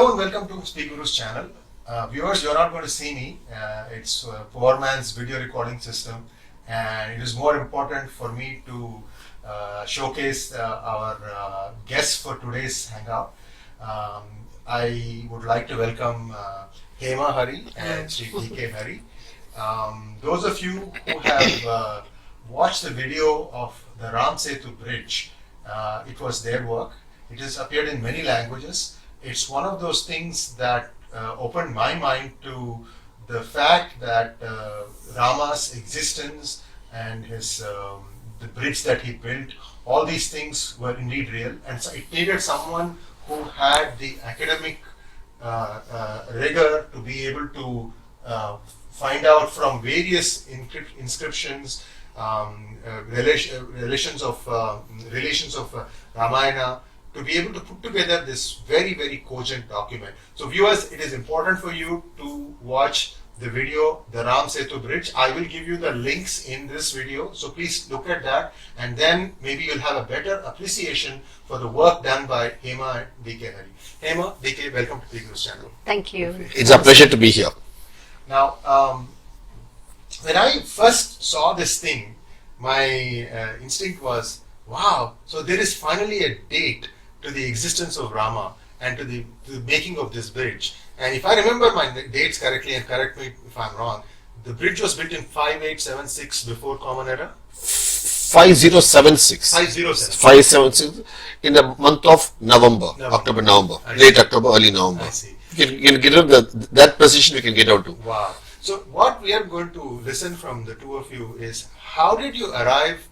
Hello and welcome to PGurus channel. Viewers, you're not going to see me. It's a poor man's video recording system, and it is more important for me to showcase our guests for today's hangout. I would like to welcome Hema Hari and Sri DK Hari. Those of you who have watched the video of the Ram Setu bridge, it was their work. It has appeared in many languages. It's one of those things that opened my mind to the fact that Rama's existence and his the bridge that he built, all these things were indeed real, and so it needed someone who had the academic rigor to be able to find out from various inscriptions, relations of Ramayana, to be able to put together this very, very cogent document. So viewers, it is important for you to watch the video, the Ram Setu Bridge. I will give you the links in this video, so please look at that, and then maybe you'll have a better appreciation for the work done by Hema and DK Hari. Hema, DK, welcome to PGurus channel. Thank you. It's a pleasure to be here. Now, when I first saw this thing, my instinct was, wow, so there is finally a date to the existence of Rama and to the making of this bridge. And if I remember my dates correctly, and correct me if I'm wrong, the bridge was built in 5876 before Common Era? 5076. 576 in the month of November. October, November. Late October, early November. I see. You can get out that precision we can get out to. Wow. So what we are going to listen from the two of you is, how did you arrive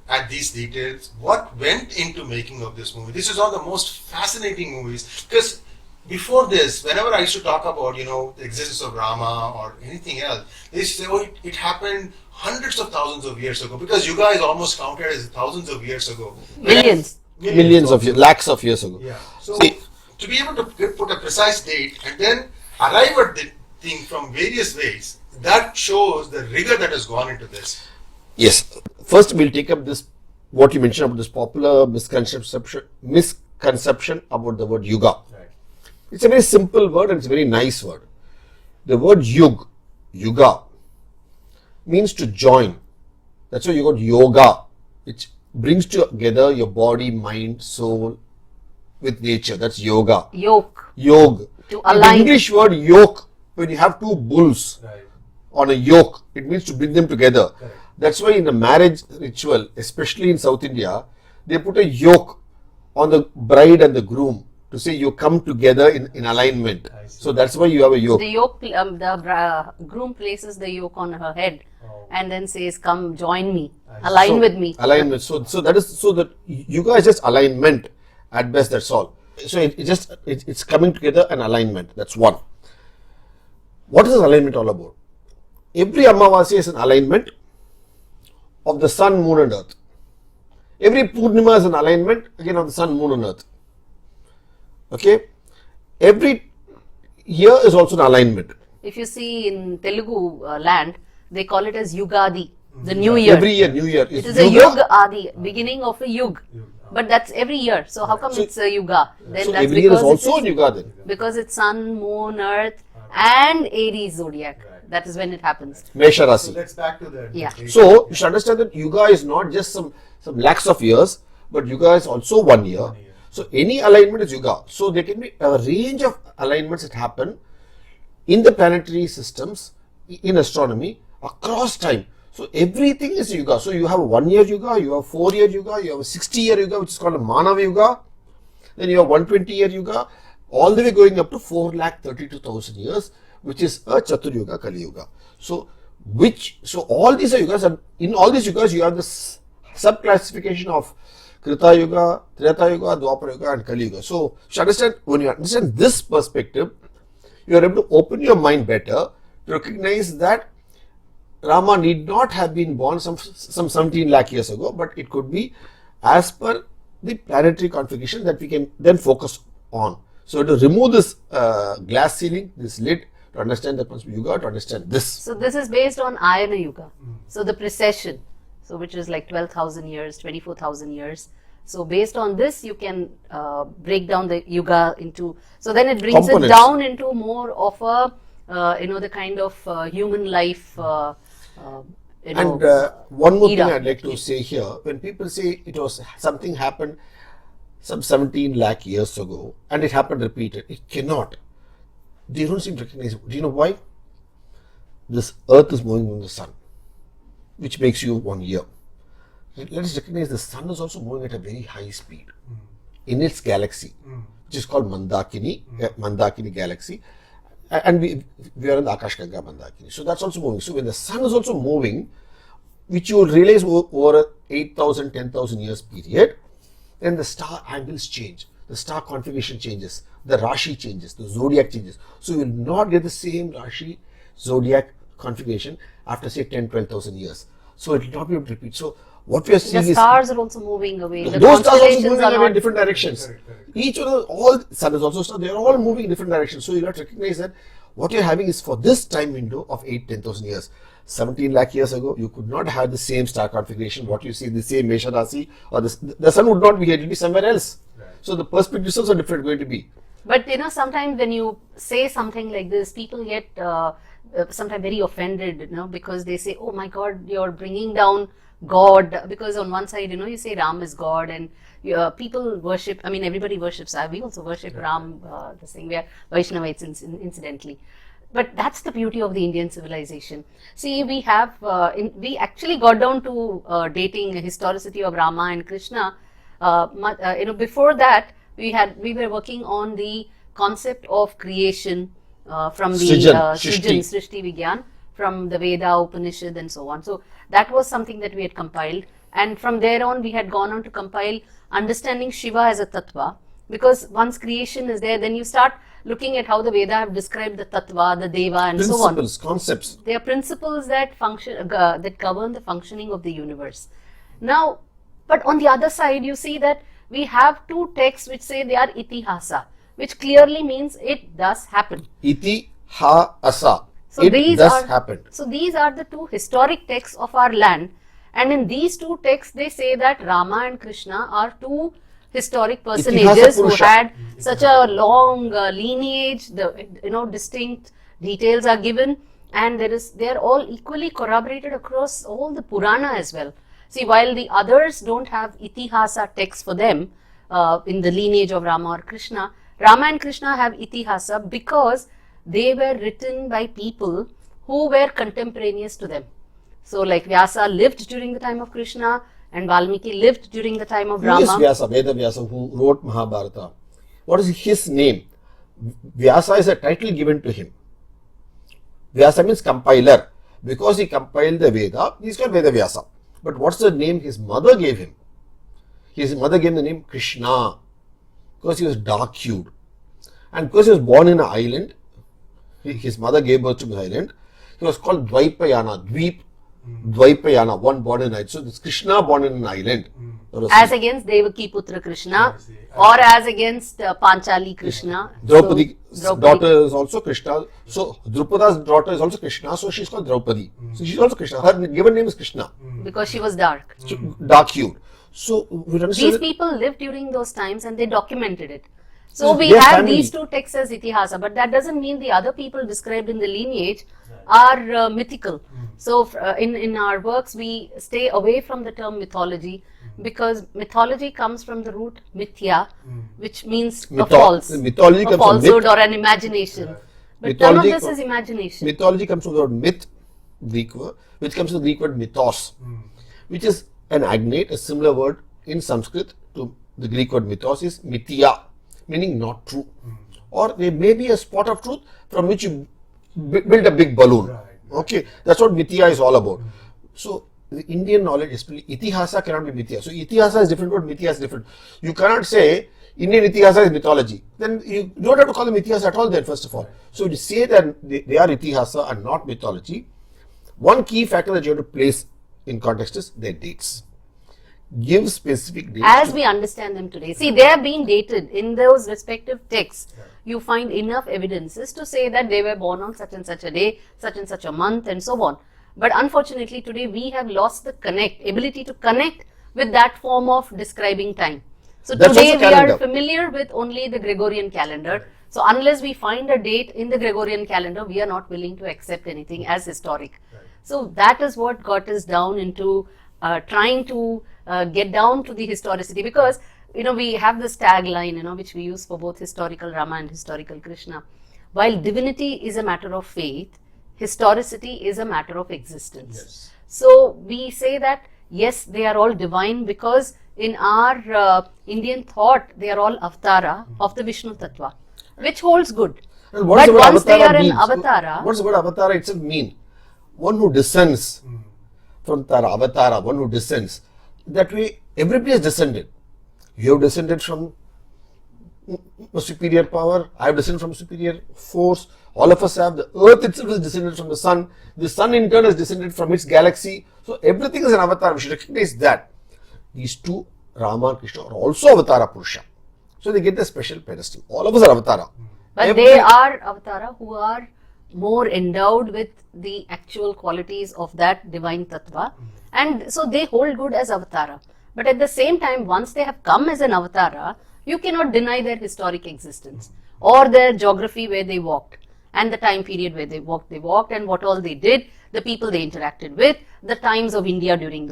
at these details? What went into making of this movie? This is one of the most fascinating movies, because before this, whenever I used to talk about, the existence of Rama or anything else, they used to say, oh, it happened hundreds of thousands of years ago, because Yuga is almost counted as thousands of years ago. Millions of years, lakhs of years ago. Yeah. So to be able to put a precise date and then arrive at the thing from various ways, that shows the rigor that has gone into this. Yes. First, we'll take up this, what you mentioned about this popular misconception about the word Yuga. Right. It's a very simple word and it's a very nice word. The word Yuga, means to join. That's why you got yoga. It brings together your body, mind, soul with nature. That's yoga. Yoke. To align. The English word yoke, when you have two bulls on a yoke, it means to bring them together. Right. That's why in a marriage ritual, especially in South India, they put a yoke on the bride and the groom to say you come together in alignment. So that's why you have a yoke. The yoke, the groom places the yoke on her head and then says, "Come, join me, align with me." Alignment. So that Yuga is just alignment at best. That's all. So it's coming together and alignment. That's one. What is alignment all about? Every Amavasya is an alignment of the sun, moon and earth. Every Purnima is an alignment again of the sun, moon and earth. Okay? Every year is also an alignment. If you see in Telugu land, they call it as Yugadi, the new year. Every year, new year. It is a Yugadi, beginning of a Yug. But that's every year. So how come it's a Yuga? Then so that's every year is also a Yuga then. Because it's sun, moon, earth and Aries zodiac. That is when it happens. Mesha Rasi. So let's back to that. Yeah. So you should understand that Yuga is not just some lakhs of years, but Yuga is also 1 year. So any alignment is Yuga. So there can be a range of alignments that happen in the planetary systems, in astronomy, across time. So everything is Yuga. So you have a 1 year Yuga, you have 4 year Yuga, you have a 60 year Yuga, which is called a Manava Yuga. Then you have 120 year Yuga, all the way going up to 4,32,000 years, which is a Chatur Yuga, Kali Yuga. So all these are Yugas, and in all these Yugas you have this sub-classification of Krita Yuga, Treta Yuga, Dwapara Yuga and Kali Yuga. So when you understand this perspective, you are able to open your mind better to recognize that Rama need not have been born some 17 lakh years ago, but it could be as per the planetary configuration that we can then focus on. So to remove this glass ceiling, this lid, to understand that must be Yuga, to understand this. So this is based on Ayana Yuga. So the precession, so which is like 12,000 years, 24,000 years. So based on this, you can break down the Yuga into, so then it brings it Components. down into more of a, the kind of human life, And one more thing era. I'd like to say here, when people say it was something happened some 17 lakh years ago and it happened repeated, it cannot. They don't seem to recognize it. Do you know why? This earth is moving on the sun, which makes you 1 year. Let us recognize the sun is also moving at a very high speed in its galaxy, which is called Mandakini galaxy. And we are in the Akashganga Mandakini. So that's also moving. So when the sun is also moving, which you will realize over a 8,000, 10,000 years period, then the star angles change, the star configuration changes, the Rashi changes, the zodiac changes. So you will not get the same Rashi zodiac configuration after say 10, 12,000 years. So it will not be able to repeat. So what we are seeing The is stars are also moving away. The those stars also constellations moving are away in not- different directions. Each of the, all sun is also star, they are all moving in different directions. So you have to recognize that what you're having is for this time window of 8, 10,000 years. 17 lakh years ago, you could not have the same star configuration, what you see, the same Mesha Rasi, or the sun would not be here, it would be somewhere else. So the perspectives are different going to be. But sometimes when you say something like this, people get sometimes very offended, because they say, "Oh my God, you're bringing down God." Because on one side, you say Ram is God, and people worship. I mean, everybody worships. We also worship Ram. This thing, we are Vaishnavites, incidentally. But that's the beauty of the Indian civilization. See, we have we actually got down to dating historicity of Rama and Krishna. Before that, we were working on the concept of creation from the Srijan, Srishti Vigyan, from the Veda, Upanishad, and so on. So that was something that we had compiled, and from there on we had gone on to compile understanding Shiva as a tattva, because once creation is there, then you start looking at how the Veda have described the tattva, the deva, and so on. Principles, concepts. They are principles that function that govern the functioning of the universe. Now, but on the other side, you see that we have two texts which say they are Itihasa, which clearly means it does happen. Itihasa. So It these does are happen. So these are the two historic texts of our land, and in these two texts they say that Rama and Krishna are two historic personages who Purusha. had such a long lineage. The distinct details are given, and they are all equally corroborated across all the Purana as well. See, while the others don't have Itihasa texts for them in the lineage of Rama or Krishna, Rama and Krishna have Itihasa because they were written by people who were contemporaneous to them. So like Vyasa lived during the time of Krishna, and Valmiki lived during the time of Who is Rama. Vyasa, Veda Vyasa, who wrote Mahabharata? What is his name? Vyasa is a title given to him. Vyasa means compiler. Because he compiled the Veda, he's called Veda Vyasa. But what's the name his mother gave him? His mother gave him the name Krishna because he was dark-hued. And because he was born in an island, his mother gave birth to the island, he was called Dvaipayana, Dvaipayana, one born in an island. So this Krishna born in an island. As against Devaki Putra Krishna, or as against Panchali Krishna. Draupadi's So, daughter is also Krishna. So Draupada's daughter is also Krishna. So she's called Draupadi. So she's also Krishna. Her given name is Krishna. Because she was dark. Dark-hued. So we understand These that people lived during those times and they documented it. So we their have family. these two texts as Itihasa, but that doesn't mean the other people described in the lineage are mythical. So in our works, we stay away from the term mythology, because mythology comes from the root mithya, which means a false, Mythology a comes from falsehood myth. or an imagination. But Mythology none of this co- is imagination. Mythology comes from the word myth, Greek word, which comes from the Greek word mythos, which is an agnate, a similar word in Sanskrit to the Greek word mythos is mithya, meaning not true. Or there may be a spot of truth from which you build a big balloon. Okay, that's what mithya is all about. So the Indian knowledge, especially Itihasa, cannot be mithya. So Itihasa is different, but mithya is different. You cannot say Indian Itihasa is mythology. Then you don't have to call them Itihasa at all then, first of all. So to say that they are Itihasa and not mythology, one key factor that you have to place in context is their dates. Give specific dates. As we understand them today. See, they have been dated in those respective texts. You find enough evidences to say that they were born on such and such a day, such and such a month, and so on. But unfortunately, today we have lost the ability to connect with that form of describing time. So That's today also we are calendar. familiar with only the Gregorian calendar. So unless we find a date in the Gregorian calendar, we are not willing to accept anything as historic. So that is what got us down into trying to get down to the historicity, because we have this tagline which we use for both historical Rama and historical Krishna. While divinity is a matter of faith, historicity is a matter of existence. Yes. So we say that yes, they are all divine because in our Indian thought they are all avatara of the Vishnu Tattva, which holds good. And what does But the word once they avatara are an mean? avatara, What does the word avatara itself mean? One who descends from Tara, avatara, one who descends. That way, everybody has descended. You have descended from a superior power, I have descended from superior force, all of us have. The earth itself is descended from the sun in turn has descended from its galaxy. So everything is an avatar, we should recognize that. These two, Rama and Krishna, are also avatara Purusha. So they get the special pedestal. All of us are avatara. but they are avatara who are more endowed with the actual qualities of that divine tattva, and so they hold good as avatara. But at the same time, once they have come as an avatara, you cannot deny their historic existence or their geography where they walked and the time period where they walked and what all they did, the people they interacted with, the times of India during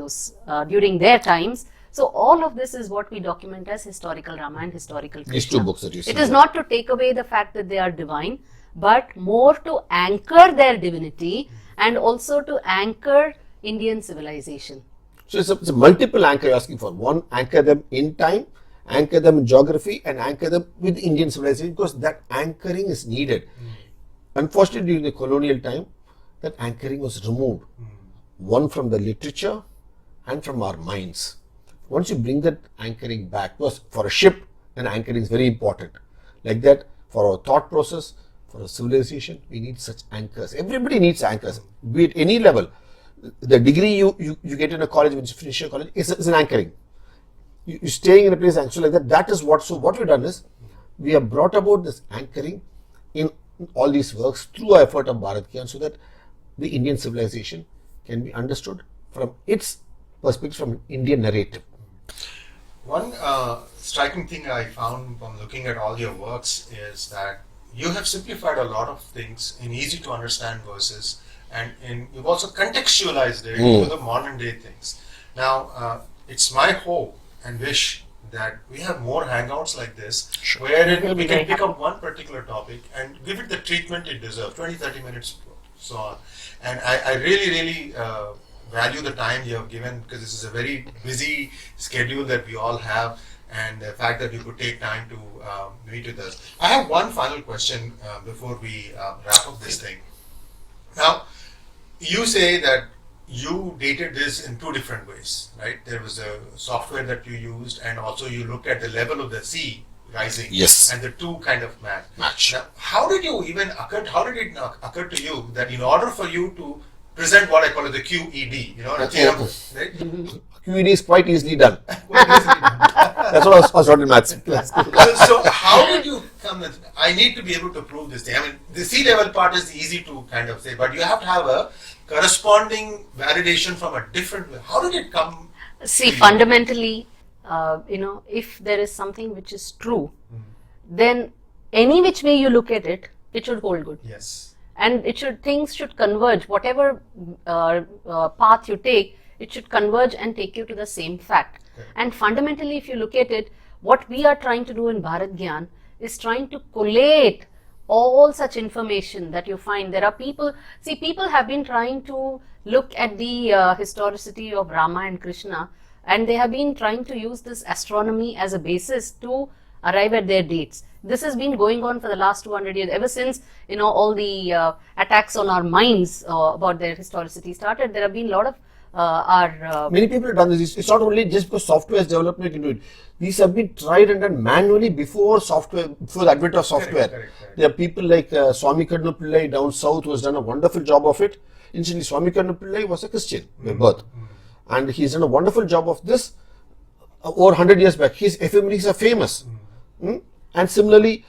their times. So all of this is what we document as historical Rama and historical Krishna. These two books that you see. It is not to take away the fact that they are divine, but more to anchor their divinity and also to anchor Indian civilization. So it's a multiple anchor you're asking for. One, anchor them in time, anchor them in geography, and anchor them with Indian civilization, because that anchoring is needed. Unfortunately, during the colonial time, that anchoring was removed. One from the literature and from our minds. Once you bring that anchoring back, because for a ship, an anchoring is very important. Like that, for our thought process, for a civilization, we need such anchors. Everybody needs anchors, be it any level. The degree you get in a college, when you finish your college, is an anchoring. You're staying in a place so like that. That is what. So what we've done is, we have brought about this anchoring in all these works through our effort of Bharat Gyan, so that the Indian civilization can be understood from its perspective, from an Indian narrative. One striking thing I found from looking at all your works is that you have simplified a lot of things in easy to understand verses, and you've also contextualized it to the modern day things. Now, it's my hope and wish that we have more hangouts like this, where we can pick up one particular topic and give it the treatment it deserves, 20-30 minutes, so on. And I really value the time you have given, because this is a very busy schedule that we all have, and the fact that you could take time to meet with us. I have one final question before we wrap up this thing. Now, you say that you dated this in two different ways, right? There was a software that you used, and also you looked at the level of the sea rising. Yes. And the two kind of Match. Now, how did it occur to you that in order for you to present what I call the QED, a theorem, right? QED is quite easily done. What is it? That's what I was taught in maths. So how did you come with, I need to be able to prove this thing? I mean, the sea level part is easy to kind of say, but you have to have a corresponding validation from a different way. How did it come? See, fundamentally, if there is something which is true, then any which way you look at it, it should hold good. Yes. And things should converge. Whatever path you take, it should converge and take you to the same fact. Okay. And fundamentally, if you look at it, what we are trying to do in Bharat Gyan is trying to collate all such information that you find. There are people have been trying to look at the historicity of Rama and Krishna, and they have been trying to use this astronomy as a basis to arrive at their dates. This has been going on for the last 200 years, ever since all the attacks on our minds about their historicity started. There have been a lot of many people have done this. It's not only just because software is developed into it. These have been tried and done manually before the advent of software. Correct. There are people like Swami Kadnu Pillai down south who has done a wonderful job of it. Incidentally, Swami Kadnu Pillai was a Christian by birth, and he's done a wonderful job of this over 100 years back. His ephemeraries are famous. And similarly,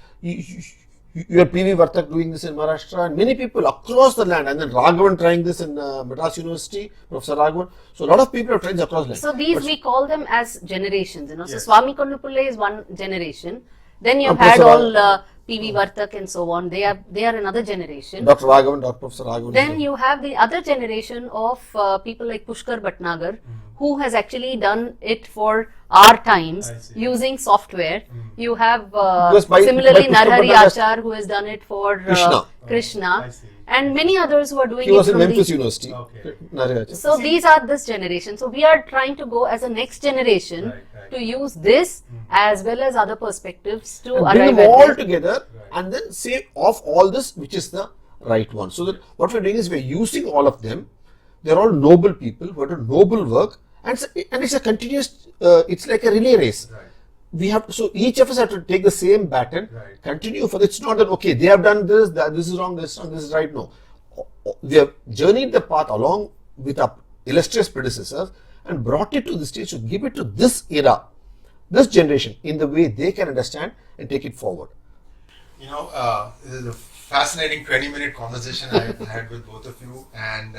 You have P.V. Vartak doing this in Maharashtra, and many people across the land, and then Raghavan trying this in Madras University, Professor Raghavan. So a lot of people have tried this across the land. So these we call them as generations, So Swami Kondupulle is one generation. Then you've had Professor all P.V. Vartak and so on. They are another generation. Dr. Raghavan, Dr. Professor Raghavan. Then you have the other generation of people like Pushkar Bhatnagar, who has actually done it for our times using software. You have similarly Pushkar Narhari Bhatnagar Achar, who has done it for Krishna, I and many others who are doing He was it in from Memphis the, University. Okay. Narhari. So these are this generation. So we are trying to go as a next generation to use this as well as other perspectives to Bring arrive them all at this. together and then say of all this which is the right one. So that what we're doing is we're using all of them. They're all noble people who are doing noble work, and it's a continuous. It's like a relay race. Right. We have to, so each of us have to take the same baton, Right. continue for. It's not that okay, they have done this, that this is wrong, this is wrong, this is right. No, we have journeyed the path along with our illustrious predecessors and brought it to the stage to give it to this era, this generation, in the way they can understand and take it forward. This is a fascinating 20-minute conversation I had with both of you, and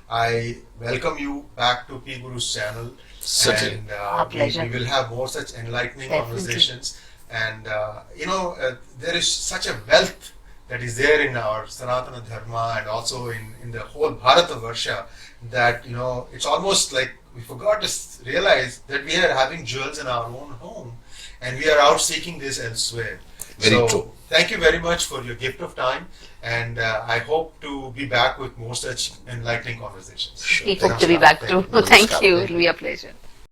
I welcome you back to PGurus channel. Certainly. And Our pleasure. we will have more such enlightening Definitely. conversations. And there is such a wealth that is there in our Sanatana Dharma and also in the whole Bharatavarsha that it's almost like we forgot to realize that we are having jewels in our own home and we are out seeking this elsewhere. Very true. Thank you very much for your gift of time, and I hope to be back with more such enlightening conversations. We hope to be back too. Thank you. Thank you. It will be a pleasure.